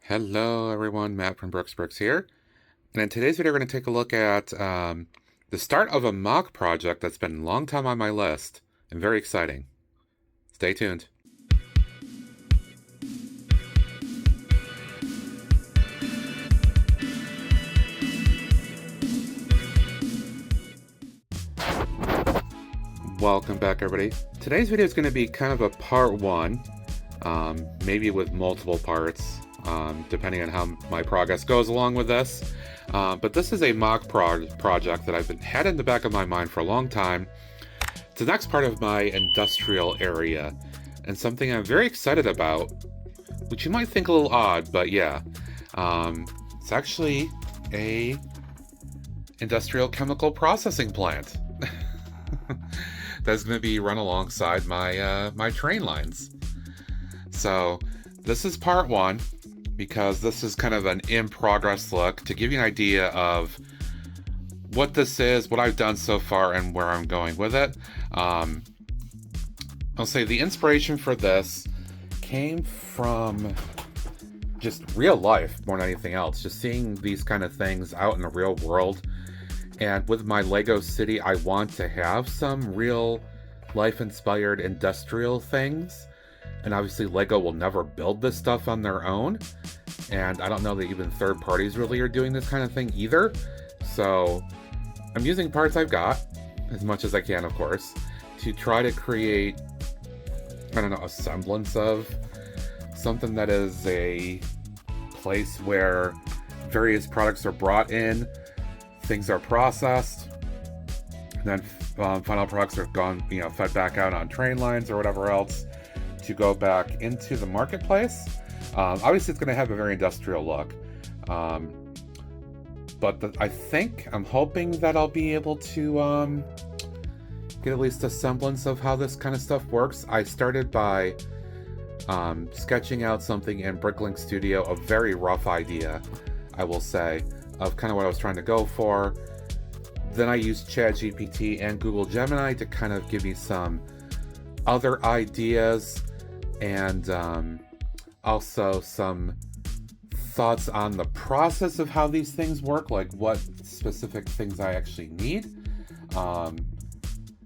Hello everyone, Matt from Brooks here. And in today's video we're going to take a look at the start of a MOC project that's been a long time on my list and very exciting. Stay tuned. Welcome back everybody. Today's video is going to be kind of a part one, maybe with multiple parts. Depending on how my progress goes along with this. But this is a MOC project that I've had in the back of my mind for a long time. It's the next part of my industrial area, and something I'm very excited about, which you might think a little odd, but yeah. It's actually a industrial chemical processing plant that's going to be run alongside my my train lines. So this is part one, because this is kind of an in-progress look to give you an idea of what this is, what I've done so far, and where I'm going with it. I'll say the inspiration for this came from just real life more than anything else. Just seeing these kind of things out in the real world. And with my Lego city, I want to have some real life-inspired industrial things. And obviously Lego will never build this stuff on their own. And I don't know that even third parties really are doing this kind of thing either. So I'm using parts I've got, as much as I can, of course, to try to create, I don't know, a semblance of something that is a place where various products are brought in, things are processed, and then final products are gone, fed back out on train lines or whatever else to go back into the marketplace. Obviously it's going to have a very industrial look, but I'm hoping that I'll be able to get at least a semblance of how this kind of stuff works. I started by sketching out something in Bricklink Studio, a very rough idea, I will say, of kind of what I was trying to go for. Then I used ChatGPT and Google Gemini to kind of give me some other ideas, and also some thoughts on the process of how these things work, like what specific things I actually need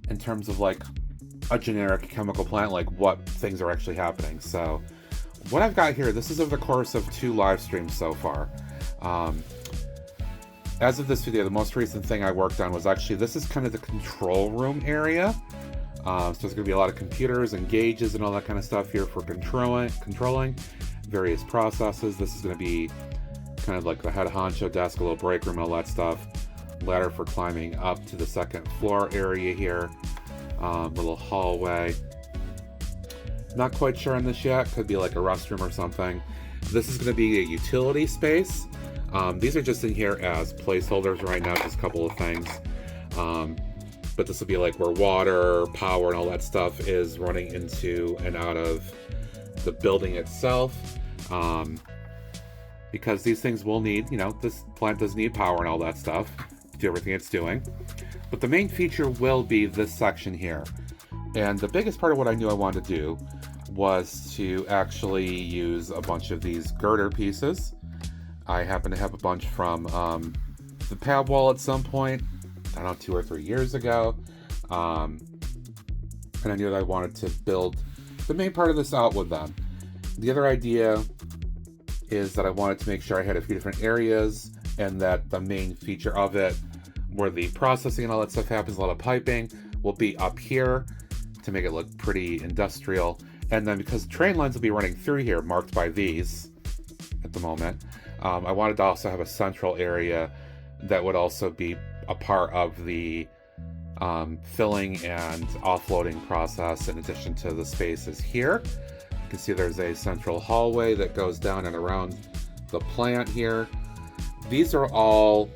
in terms of like a generic chemical plant, like what things are actually happening. So what I've got here, this is over the course of 2 live streams so far. As of this video, the most recent thing I worked on was actually, this is kind of the control room area. So there's going to be a lot of computers and gauges and all that kind of stuff here for controlling various processes. This is going to be kind of like the head honcho desk, a little break room, all that stuff. Ladder for climbing up to the second floor area here. Little hallway. Not quite sure on this yet. Could be like a restroom or something. This is going to be a utility space. These are just in here as placeholders right now, just a couple of things. But this will be like where water, power, and all that stuff is running into and out of the building itself. Because these things will need, this plant does need power and all that stuff to do everything it's doing. But the main feature will be this section here. And the biggest part of what I knew I wanted to do was to actually use a bunch of these girder pieces. I happen to have a bunch from the pad wall at some point, I don't know, 2 or 3 years ago. And I knew that I wanted to build the main part of this out with them. The other idea is that I wanted to make sure I had a few different areas, and that the main feature of it, where the processing and all that stuff happens, a lot of piping, will be up here to make it look pretty industrial. And then because train lines will be running through here, marked by these at the moment, I wanted to also have a central area that would also be a part of the filling and offloading process, in addition to the spaces here. You can see there's a central hallway that goes down and around the plant here. These are all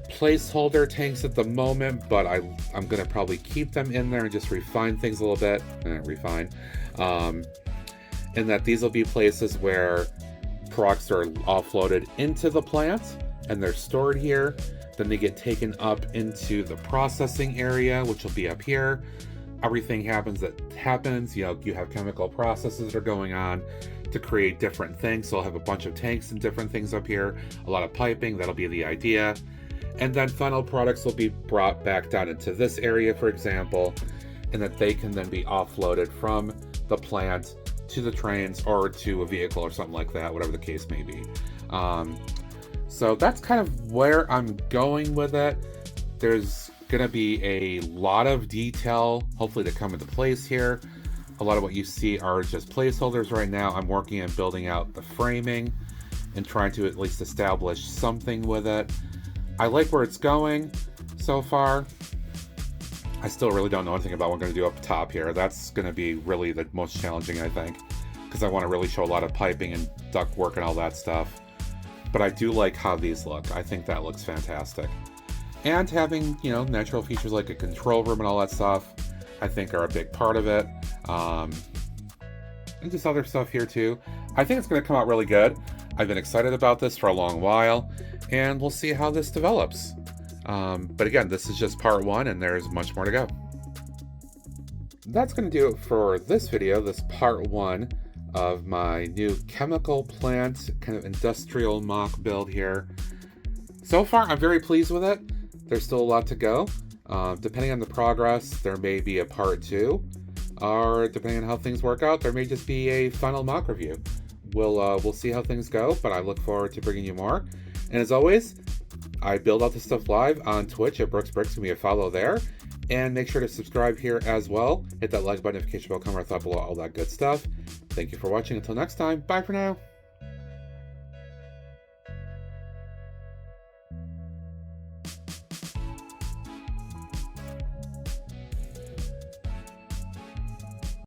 placeholder tanks at the moment, but I'm going to probably keep them in there and just refine things a little bit. And that these will be places where products are offloaded into the plant and they're stored here. Then they get taken up into the processing area, which will be up here. Everything happens. You have chemical processes that are going on. to create different things. So I'll have a bunch of tanks and different things up here, a lot of piping, that'll be the idea. And then final products will be brought back down into this area, for example, and that they can then be offloaded from the plant to the trains or to a vehicle or something like that, whatever the case may be. So that's kind of where I'm going with it. There's gonna be a lot of detail, hopefully, to come into place here. A lot of what you see are just placeholders right now. I'm working on building out the framing and trying to at least establish something with it. I like where it's going so far. I still really don't know anything about what I'm going to do up top here. That's going to be really the most challenging, I think, because I want to really show a lot of piping and duct work and all that stuff. But I do like how these look. I think that looks fantastic. And having, you know, natural features like a control room and all that stuff, I think are a big part of it. And just other stuff here too. I think it's going to come out really good. I've been excited about this for a long while, and we'll see how this develops. But again, this is just part one, and there's much more to go. That's going to do it for this video, this part one of my new chemical plant, kind of industrial MOC build here. So far, I'm very pleased with it. There's still a lot to go. Depending on the progress, there may be a part two, or depending on how things work out, there may just be a final MOC review. We'll see how things go, but I look forward to bringing you more. And as always, I build out this stuff live on Twitch at Brooks. Give me a follow there. And make sure to subscribe here as well. Hit that like button, notification bell, comment, thought below, all that good stuff. Thank you for watching. Until next time, bye for now.